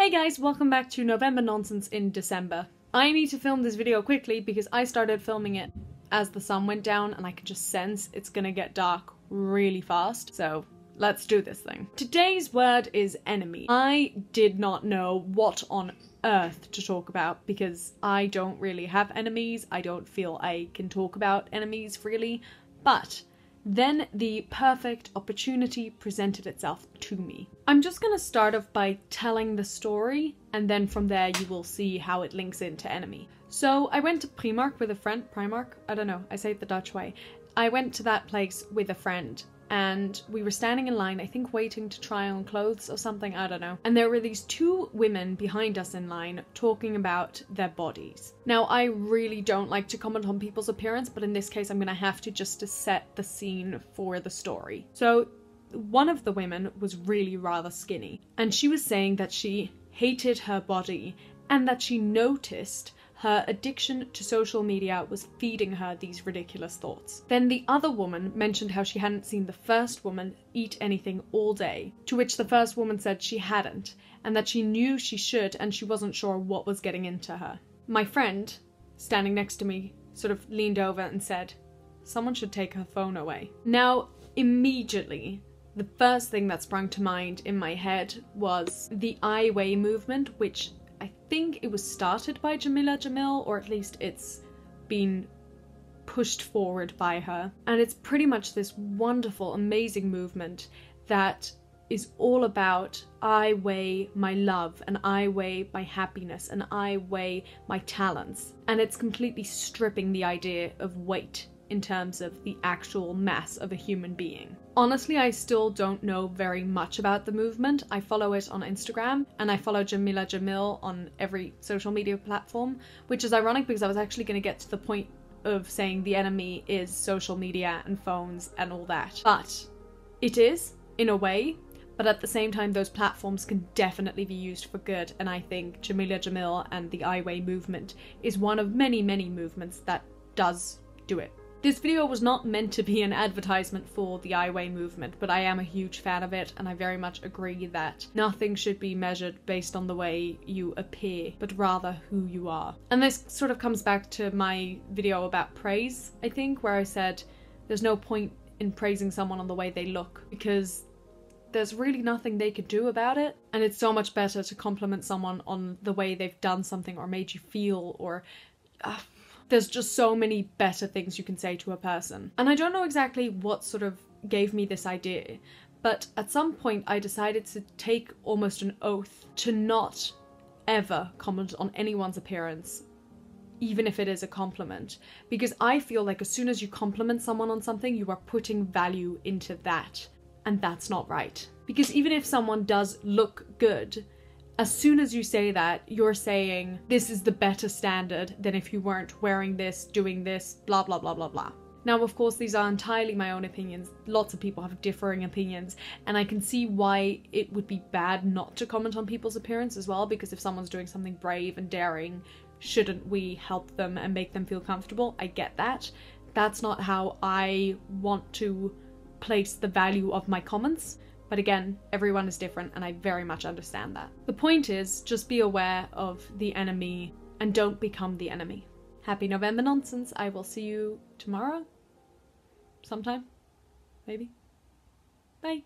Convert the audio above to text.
Hey guys, welcome back to November Nonsense in December. I need to film this video quickly because I started filming it as the sun went down and I can just sense it's gonna get dark really fast, so let's do this thing. Today's word is enemy. I did not know what on earth to talk about because I don't really have enemies. I don't feel I can talk about enemies freely, but then the perfect opportunity presented itself to me. I'm just gonna start off by telling the story, and then from there you will see how it links into enemy. So I went to Primark with a friend. Primark? I don't know, I say it the Dutch way. I went to that place with a friend, and we were standing in line, I think waiting to try on clothes or something, I don't know. And there were these two women behind us in line talking about their bodies. Now, I really don't like to comment on people's appearance, but in this case I'm gonna have to just to set the scene for the story. So one of the women was really rather skinny, and she was saying that she hated her body and that she noticed her addiction to social media was feeding her these ridiculous thoughts. Then the other woman mentioned how she hadn't seen the first woman eat anything all day, to which the first woman said she hadn't, and that she knew she should and she wasn't sure what was getting into her. My friend, standing next to me, sort of leaned over and said, "Someone should take her phone away." Now, immediately, the first thing that sprung to mind in my head was the I Weigh movement, which I think it was started by Jamila Jamil, or at least it's been pushed forward by her. And it's pretty much this wonderful, amazing movement that is all about I weigh my love, and I weigh my happiness, and I weigh my talents. And it's completely stripping the idea of weight in terms of the actual mass of a human being. Honestly, I still don't know very much about the movement. I follow it on Instagram, and I follow Jamila Jamil on every social media platform, which is ironic because I was actually going to get to the point of saying the enemy is social media and phones and all that. But it is, in a way, but at the same time those platforms can definitely be used for good, and I think Jamila Jamil and the I Weigh movement is one of many, many movements that does do it. This video was not meant to be an advertisement for the I Weigh movement, but I am a huge fan of it, and I very much agree that nothing should be measured based on the way you appear, but rather who you are. And this sort of comes back to my video about praise, I think, where I said there's no point in praising someone on the way they look, because there's really nothing they could do about it, and it's so much better to compliment someone on the way they've done something or made you feel, or there's just so many better things you can say to a person. And I don't know exactly what sort of gave me this idea, but at some point I decided to take almost an oath to not ever comment on anyone's appearance, even if it is a compliment. Because I feel like as soon as you compliment someone on something, you are putting value into that, and that's not right. Because even if someone does look good, as soon as you say that, you're saying this is the better standard than if you weren't wearing this, doing this, blah blah blah blah blah. Now, of course, these are entirely my own opinions. Lots of people have differing opinions, and I can see why it would be bad not to comment on people's appearance as well, because if someone's doing something brave and daring, shouldn't we help them and make them feel comfortable? I get that. That's not how I want to place the value of my comments. But again, everyone is different, and I very much understand that. The point is, just be aware of the enemy and don't become the enemy. Happy November Nonsense. I will see you tomorrow. Sometime. Maybe. Bye.